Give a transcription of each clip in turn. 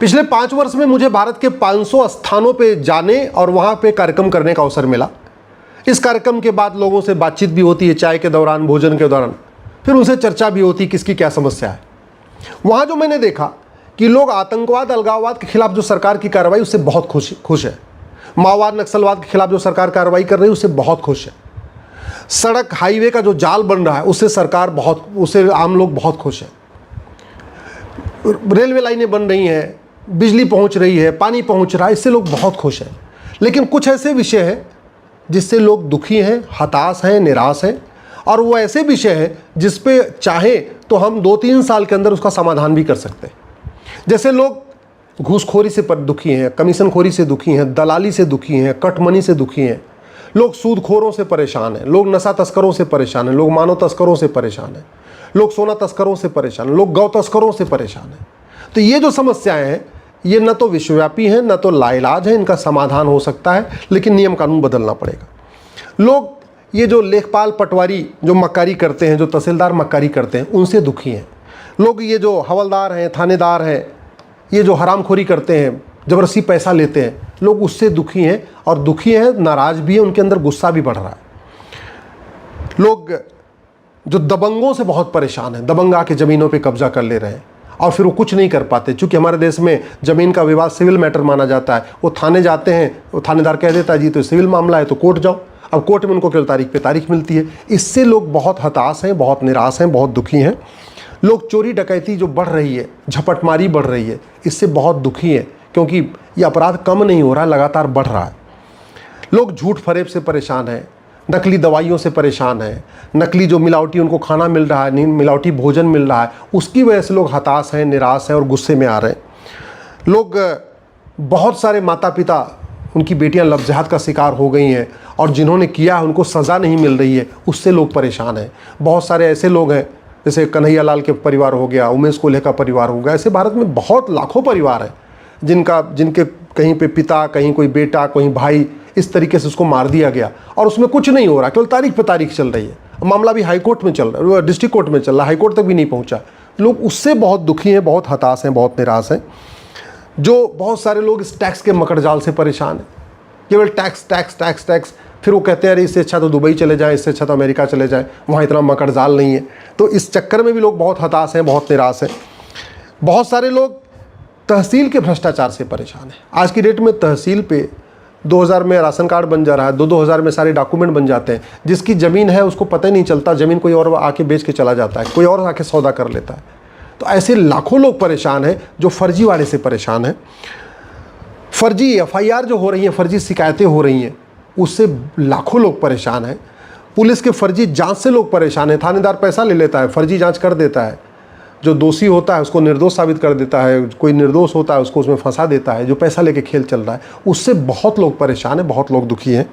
पिछले 5 वर्ष में मुझे भारत के 500 स्थानों पे जाने और वहाँ पे कार्यक्रम करने का अवसर मिला। इस कार्यक्रम के बाद लोगों से बातचीत भी होती है, चाय के दौरान, भोजन के दौरान, फिर उनसे चर्चा भी होती है किसकी क्या समस्या है। वहाँ जो मैंने देखा कि लोग आतंकवाद, अलगाववाद के खिलाफ जो सरकार की कार्रवाई उससे बहुत खुश है। माओवाद, नक्सलवाद के खिलाफ जो सरकार कार्रवाई कर रही है उससे बहुत खुश है। सड़क, हाईवे का जो जाल बन रहा है उससे आम लोग बहुत खुश हैं। रेलवे लाइनें बन रही हैं, बिजली पहुंच रही है, पानी पहुंच रहा है, इससे लोग बहुत खुश हैं। लेकिन कुछ ऐसे विषय हैं जिससे लोग दुखी हैं, हताश हैं, निराश हैं, और वो ऐसे विषय हैं जिस पे चाहे तो हम 2-3 साल के अंदर उसका समाधान भी कर सकते हैं। जैसे लोग घूसखोरी से दुखी हैं, कमीशनखोरी से दुखी हैं, दलाली से दुखी हैं, कटमनी से दुखी हैं, लोग सूदखोरों से परेशान हैं, लोग नशा तस्करों से परेशान हैं, लोग मानव तस्करों से परेशान हैं, लोग सोना तस्करों से परेशान हैं, लोग गौ तस्करों से परेशान हैं। तो ये जो समस्याएं हैं ये न तो विश्वव्यापी हैं, न तो लाइलाज है, इनका समाधान हो सकता है, लेकिन नियम कानून बदलना पड़ेगा। लोग ये जो लेखपाल, पटवारी जो मक्कारी करते हैं, जो तहसीलदार मक्कारी करते हैं, उनसे दुखी हैं। लोग ये जो हवलदार हैं, थानेदार हैं, ये जो हरामखोरी करते हैं, ज़बरदस्ती पैसा लेते हैं, लोग उससे दुखी हैं, और दुखी हैं, नाराज़ भी हैं, उनके अंदर गुस्सा भी बढ़ रहा है। लोग जो दबंगों से बहुत परेशान हैं, दबंग आके ज़मीनों पे कब्जा कर ले रहे हैं और फिर वो कुछ नहीं कर पाते। चूँकि हमारे देश में ज़मीन का विवाद सिविल मैटर माना जाता है। वो थाने जाते हैं, वो थानेदार कह देता है जी तो सिविल मामला है तो कोर्ट जाओ। अब कोर्ट में उनको केवल तारीख पे तारीख मिलती है। इससे लोग बहुत हताश हैं, बहुत निराश हैं, बहुत दुखी हैं। लोग चोरी डकैती जो बढ़ रही है, झपटमारी बढ़ रही है, इससे बहुत दुखी हैं, क्योंकि ये अपराध कम नहीं हो रहा, लगातार बढ़ रहा है। लोग झूठ फरेब से परेशान हैं, नकली दवाइयों से परेशान हैं, नकली जो मिलावटी उनको खाना मिल रहा है, मिलावटी भोजन मिल रहा है, उसकी वजह से लोग हताश हैं, निराश हैं और गुस्से में आ रहे हैं। लोग बहुत सारे माता पिता, उनकी बेटियां लफ्ज़ियात का शिकार हो गई हैं और जिन्होंने किया है उनको सज़ा नहीं मिल रही है, उससे लोग परेशान हैं। बहुत सारे ऐसे लोग हैं, जैसे कन्हैया लाल के परिवार हो गया, उमेश कोल्हे का परिवार हो गया, ऐसे भारत में बहुत लाखों परिवार हैं जिनके कहीं पे पिता, कहीं कोई बेटा, कहीं भाई, इस तरीके से उसको मार दिया गया और उसमें कुछ नहीं हो रहा, केवल तारीख पे तारीख चल रही है। मामला भी हाई कोर्ट में चल रहा है, डिस्ट्रिक्ट कोर्ट में चल रहा है, हाई कोर्ट तक भी नहीं पहुंचा। लोग उससे बहुत दुखी हैं, बहुत हताश हैं, बहुत निराश हैं। जो बहुत सारे लोग इस टैक्स के मकड़जाल से परेशान हैं, केवल टैक्स टैक्स टैक्स टैक्स। फिर वो कहते हैं अरे इससे अच्छा तो दुबई चले जाएं, इससे अच्छा तो अमेरिका चले जाएं, वहाँ इतना मकड़जाल नहीं है। तो इस चक्कर में भी लोग बहुत हताश हैं, बहुत निराश हैं। बहुत सारे लोग तहसील के भ्रष्टाचार से परेशान हैं। आज की डेट में तहसील पे 2000 में राशन कार्ड बन जा रहा है, 2000 में सारे डॉक्यूमेंट बन जाते हैं। जिसकी ज़मीन है उसको पता ही नहीं चलता, ज़मीन कोई और आके बेच के चला जाता है, कोई और आके सौदा कर लेता है। तो ऐसे लाखों लोग परेशान हैं जो फर्जीवाड़े से परेशान हैं। फर्जी FIR जो हो रही हैं, फर्जी शिकायतें हो रही हैं, उससे लाखों लोग परेशान हैं। पुलिस के फर्जी जांच से लोग परेशान हैं। थानेदार पैसा ले लेता है, फर्जी जांच कर देता है, जो दोषी होता है उसको निर्दोष साबित कर देता है, कोई निर्दोष होता है उसको उसमें फंसा देता है। जो पैसा लेके खेल चल रहा है उससे बहुत लोग परेशान हैं, बहुत लोग दुखी हैं।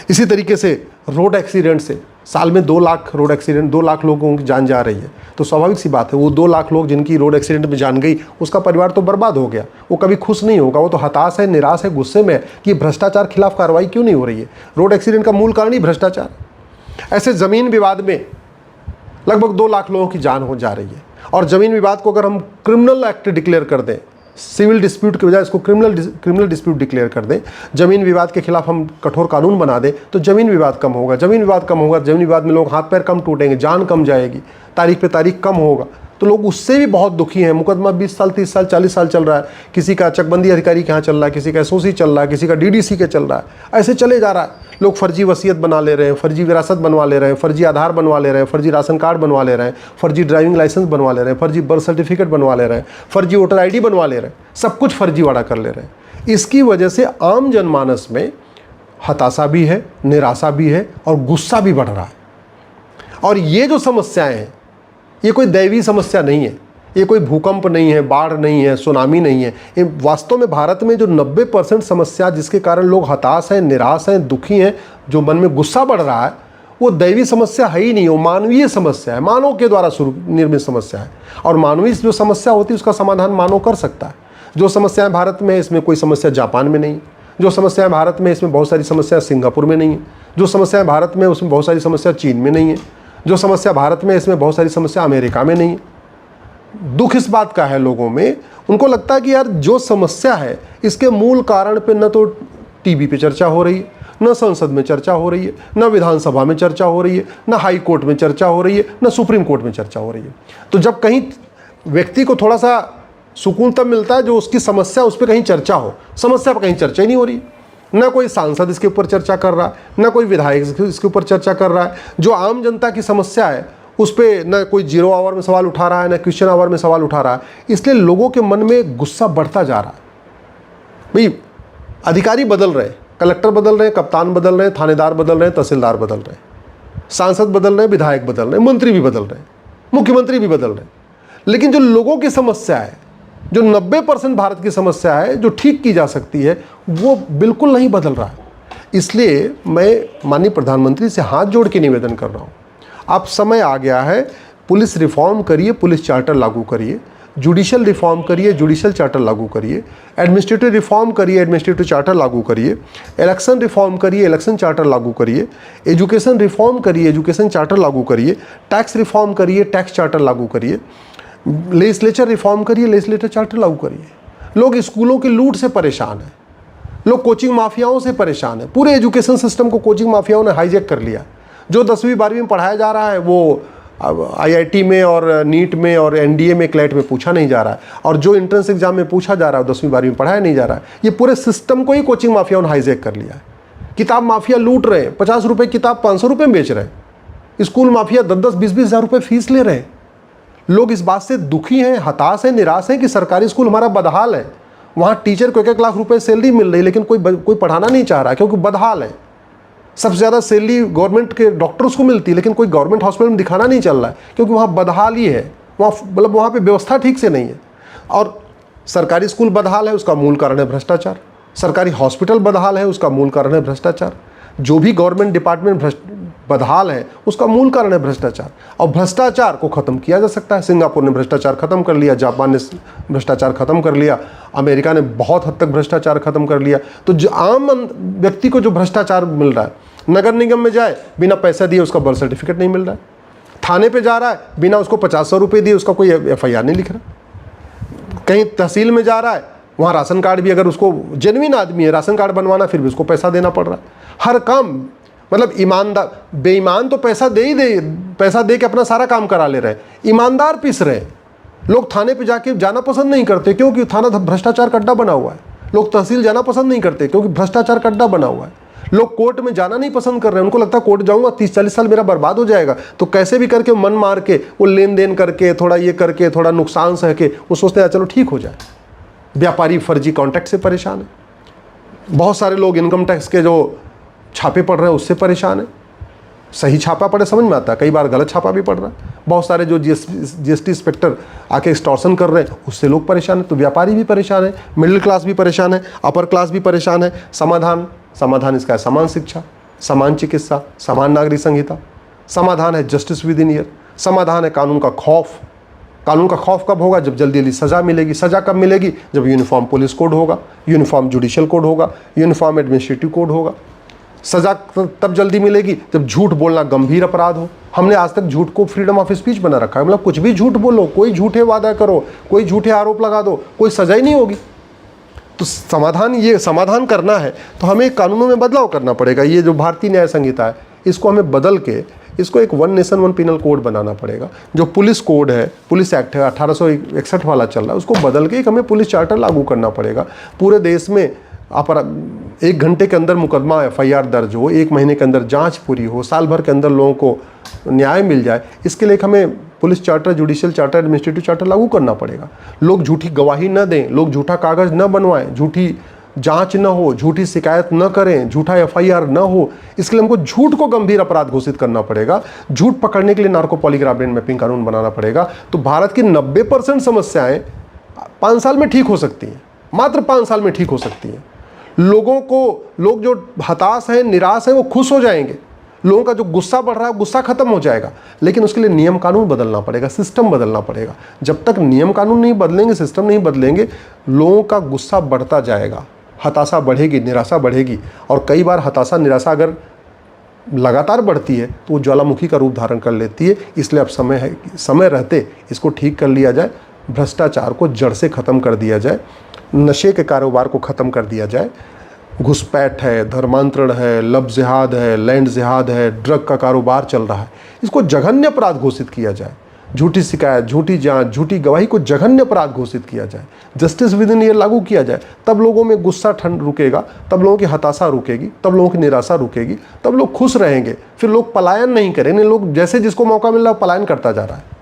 इसी तरीके से रोड एक्सीडेंट से साल में 2 लाख रोड एक्सीडेंट, 2 लाख लोगों की जान जा रही है। तो स्वाभाविक सी बात है, वो 2 लाख लोग जिनकी रोड एक्सीडेंट में जान गई, उसका परिवार तो बर्बाद हो गया। वो कभी खुश नहीं होगा, वो तो हताश है, निराश है, गुस्से में है कि भ्रष्टाचार खिलाफ कार्रवाई क्यों नहीं हो रही है। रोड एक्सीडेंट का मूल कारण ही भ्रष्टाचार। ऐसे ज़मीन विवाद में लगभग 2 लाख लोगों की जान हो जा रही है। और ज़मीन विवाद को अगर हम क्रिमिनल एक्ट डिक्लेयर कर दें, सिविल डिस्प्यूट के बजाय इसको क्रिमिनल डिस्प्यूट डिक्लेयर कर दें, ज़मीन विवाद के खिलाफ हम कठोर कानून बना दें, तो ज़मीन विवाद कम होगा। ज़मीन विवाद कम होगा, ज़मीन विवाद में लोग हाथ पैर कम टूटेंगे, जान कम जाएगी, तारीख पे तारीख कम होगा। तो लोग उससे भी बहुत दुखी हैं। मुकदमा 20 साल, 30 साल, 40 साल चल रहा है। किसी का चकबंदी अधिकारी के यहाँ चल रहा है, किसी का SOC चल रहा है, किसी का DDC के चल रहा है। ऐसे चले जा रहा है। लोग फर्जी वसीयत बना ले रहे हैं, फर्जी विरासत बनवा ले रहे हैं, फर्जी आधार बनवा ले रहे हैं, फर्जी राशन कार्ड बनवा ले रहे हैं, फर्जी ड्राइविंग लाइसेंस बनवा ले रहे हैं, फर्जी बर्थ सर्टिफिकेट बनवा ले रहे हैं, फर्जी वोटर ID बनवा ले रहे हैं, सब कुछ फर्जीवाड़ा कर ले रहे हैं। इसकी वजह से आम जनमानस में हताशा भी है, निराशा भी है और गुस्सा भी बढ़ रहा है। और ये जो समस्याएं हैं, ये कोई दैवीय समस्या नहीं है, ये कोई भूकंप नहीं है, बाढ़ नहीं है, सुनामी नहीं है। ये वास्तव में भारत में जो 90% समस्या जिसके कारण लोग हताश हैं, निराश हैं, दुखी हैं, जो मन में गुस्सा बढ़ रहा है, वो दैवीय समस्या है ही नहीं, वो मानवीय समस्या है, मानव के द्वारा निर्मित समस्या है। और मानवीय जो समस्या होती है उसका समाधान मानव कर सकता है। जो समस्याएं भारत में है, इसमें कोई समस्या जापान में नहीं है। जो समस्याएं भारत में, इसमें बहुत सारी समस्या सिंगापुर में नहीं है। जो समस्याएं भारत में, उसमें बहुत सारी समस्या चीन में नहीं है। जो समस्या भारत में, इसमें बहुत सारी समस्या अमेरिका में नहीं है। दुख इस बात का है लोगों में, उनको लगता है कि यार जो समस्या है इसके मूल कारण पे न तो टीवी पे चर्चा हो रही है, न संसद में चर्चा हो रही है, न विधानसभा में चर्चा हो रही है, न हाई कोर्ट में चर्चा हो रही है, न सुप्रीम कोर्ट में चर्चा हो रही है। तो जब कहीं व्यक्ति को थोड़ा सा सुकून तब मिलता है जो उसकी समस्या उस पर कहीं चर्चा हो, समस्या पर कहीं चर्चा ही नहीं हो रही। न कोई सांसद इसके ऊपर चर्चा कर रहा है, न कोई विधायक इसके ऊपर चर्चा कर रहा है। जो आम जनता की समस्या है उस पर न कोई 0 आवर में सवाल उठा रहा है, न क्वेश्चन आवर में सवाल उठा रहा है। इसलिए लोगों के मन में गुस्सा बढ़ता जा रहा है। भाई अधिकारी बदल रहे, कलेक्टर बदल रहे, कप्तान बदल रहे, थानेदार बदल रहे, तहसीलदार बदल रहे, सांसद बदल रहे, विधायक बदल रहे, मंत्री भी बदल रहे, मुख्यमंत्री भी बदल रहे, लेकिन जो लोगों की समस्या है, जो 90% भारत की समस्या है जो ठीक की जा सकती है, वो बिल्कुल नहीं बदल रहा है। इसलिए मैं माननीय प्रधानमंत्री से हाथ जोड़ के निवेदन कर रहा हूँ, अब समय आ गया है, पुलिस रिफॉर्म करिए, पुलिस चार्टर लागू करिए, जुडिशल रिफॉर्म करिए, जुडिशल चार्टर लागू करिए, एडमिनिस्ट्रेटिव रिफॉर्म करिए, एडमिनिस्ट्रेटिव चार्टर लागू करिए, इलेक्शन रिफॉर्म करिए, इलेक्शन चार्टर लागू करिए, एजुकेशन रिफॉर्म करिए, एजुकेशन चार्टर लागू करिए, टैक्स रिफॉर्म करिए, टैक्स चार्टर लागू करिए, लेजिस्लेचर रिफॉर्म करिए, लेजिस्लेचर चार्टर लागू करिए। लोग स्कूलों की लूट से परेशान हैं, लोग कोचिंग माफियाओं से परेशान हैं। पूरे एजुकेशन सिस्टम को कोचिंग माफियाओं ने हाईजैक कर लिया। जो 10वीं 12वीं में पढ़ाया जा रहा है वो IIT में और नीट में और NDA में, क्लैट में पूछा नहीं जा रहा है, और जो एंट्रेंस एग्जाम में पूछा जा रहा है 10वीं 12वीं में पढ़ाया नहीं जा रहा है। ये पूरे सिस्टम को ही कोचिंग माफियाओं ने हाईजैक कर लिया है। किताब माफिया लूट रहे हैं, 50 रुपये किताब 500 रुपये में बेच रहे हैं। स्कूल माफिया 10-10, 20-20 हज़ार रुपये फीस ले रहे हैं। लोग इस बात से दुखी हैं, हताश हैं, निराश हैं कि सरकारी स्कूल हमारा बदहाल है। वहाँ टीचर को 1-1 लाख रुपए सैलरी मिल रही है, लेकिन कोई पढ़ाना नहीं चाह रहा क्योंकि बदहाल है। सबसे ज़्यादा सैलरी गवर्नमेंट के डॉक्टर्स को मिलती है, लेकिन कोई गवर्नमेंट हॉस्पिटल में दिखाना नहीं चल रहा है क्योंकि वहाँ बदहाल ही है। वहाँ मतलब वहाँ पे व्यवस्था ठीक से नहीं है। और सरकारी स्कूल बदहाल है, उसका मूल कारण है भ्रष्टाचार। सरकारी हॉस्पिटल बदहाल है, उसका मूल कारण है भ्रष्टाचार। जो भी गवर्नमेंट डिपार्टमेंट बदहाल है, उसका मूल कारण है भ्रष्टाचार। और भ्रष्टाचार को ख़त्म किया जा सकता है। सिंगापुर ने भ्रष्टाचार खत्म कर लिया, जापान ने भ्रष्टाचार खत्म कर लिया, अमेरिका ने बहुत हद तक भ्रष्टाचार खत्म कर लिया। तो जो आम व्यक्ति को जो भ्रष्टाचार मिल रहा है, नगर निगम में जाए बिना पैसा दिए उसका बर्थ सर्टिफिकेट नहीं मिल रहा है, थाने पे जा रहा है बिना उसको 50-100 रुपये दिए उसका कोई FIR नहीं लिख रहा, कहीं तहसील में जा रहा है वहाँ राशन कार्ड भी, अगर उसको जेन्युइन आदमी है राशन कार्ड बनवाना, फिर भी उसको पैसा देना पड़ रहा है। हर काम मतलब ईमानदार, बेईमान तो पैसा दे के अपना सारा काम करा ले रहे हैं, ईमानदार पिस रहे हैं। लोग थाने पे जाके जाना पसंद नहीं करते क्योंकि थाना भ्रष्टाचार का अड्डा बना हुआ है। लोग तहसील जाना पसंद नहीं करते क्योंकि भ्रष्टाचार का अड्डा बना हुआ है। लोग कोर्ट में जाना नहीं पसंद कर रहे हैं, उनको लगता है कोर्ट जाऊंगा 30-40 साल मेरा बर्बाद हो जाएगा, तो कैसे भी करके मन मार के वो लेन देन करके, थोड़ा ये करके, थोड़ा नुकसान सह के वो सोचते हैं चलो ठीक हो जाए। व्यापारी फर्जी कॉन्ट्रैक्ट से परेशान है। बहुत सारे लोग इनकम टैक्स के जो छापे पड़ रहे हैं उससे परेशान है। सही छापा पड़े समझ में आता है, कई बार गलत छापा भी पड़ रहा है। बहुत सारे जो GST इंस्पेक्टर आके एक्सटॉर्शन कर रहे हैं उससे लोग परेशान हैं। तो व्यापारी भी परेशान है, मिडिल क्लास भी परेशान है, अपर क्लास भी परेशान है। समाधान इसका है समान शिक्षा, समान चिकित्सा, समान नागरिक संहिता। समाधान है जस्टिस विद इन ईयर। समाधान है कानून का खौफ। कानून का खौफ कब होगा? जब जल्दी जल्दी सज़ा मिलेगी। सज़ा कब मिलेगी? जब यूनिफॉर्म पुलिस कोड होगा, यूनिफॉर्म जुडिशल कोड होगा, यूनिफॉर्म एडमिनिस्ट्रेटिव कोड होगा। सज़ा तब जल्दी मिलेगी जब झूठ बोलना गंभीर अपराध हो। हमने आज तक झूठ को फ्रीडम ऑफ स्पीच बना रखा है, मतलब कुछ भी झूठ बोलो, कोई झूठे वादा करो, कोई झूठे आरोप लगा दो, कोई सज़ा ही नहीं होगी। तो समाधान करना है तो हमें कानूनों में बदलाव करना पड़ेगा। ये जो भारतीय न्याय संहिता है इसको हमें बदल के इसको एक 1 नेशन 1 पिनल कोड बनाना पड़ेगा। जो पुलिस कोड है, पुलिस एक्ट है 1861 वाला चल रहा है, उसको बदल के एक हमें पुलिस चार्टर लागू करना पड़ेगा। पूरे देश में 1 घंटे के अंदर मुकदमा FIR दर्ज हो, 1 महीने के अंदर जांच पूरी हो, साल भर के अंदर लोगों को न्याय मिल जाए। इसके लिए हमें police charter, judicial charter, administrative charter लागू करना पड़ेगा। लोग झूठी गवाही न दें, लोग झूठा कागज़ न बनवाएं, झूठी जांच न हो, झूठी शिकायत न करें, झूठा FIR न हो। इसके लिए हमको झूठ को गंभीर अपराध घोषित करना पड़ेगा। झूठ पकड़ने के लिए नार्को पॉलीग्राफ ब्रेन मैपिंग कानून बनाना पड़ेगा। तो भारत की 90% समस्याएं 5 साल में ठीक हो सकती हैं, मात्र 5 साल में ठीक हो सकती हैं। लोग जो हताश हैं, निराश हैं, वो खुश हो जाएंगे। लोगों का जो गुस्सा बढ़ रहा है गुस्सा खत्म हो जाएगा। लेकिन उसके लिए नियम कानून बदलना पड़ेगा, सिस्टम बदलना पड़ेगा। जब तक नियम कानून नहीं बदलेंगे, सिस्टम नहीं बदलेंगे, लोगों का गुस्सा बढ़ता जाएगा, हताशा बढ़ेगी, निराशा बढ़ेगी। और कई बार हताशा निराशा अगर लगातार बढ़ती है तो वो ज्वालामुखी का रूप धारण कर लेती है। इसलिए अब समय है कि समय रहते इसको ठीक कर लिया जाए, भ्रष्टाचार को जड़ से ख़त्म कर दिया जाए, नशे के कारोबार को ख़त्म कर दिया जाए। घुसपैठ है, धर्मांतरण है, लब जिहाद है, लैंड जिहाद है, ड्रग का कारोबार चल रहा है, इसको जघन्य अपराध घोषित किया जाए। झूठी शिकायत, झूठी जांच, झूठी गवाही को जघन्य अपराध घोषित किया जाए। जस्टिस विद इन ईयर लागू किया जाए, तब लोगों में गुस्सा ठंड रुकेगा, तब लोगों की हताशा रुकेगी, तब लोगों की निराशा रुकेगी, तब लोग खुश रहेंगे। फिर लोग पलायन नहीं करेंगे। लोग जैसे जिसको मौका मिल रहा है पलायन करता जा रहा है।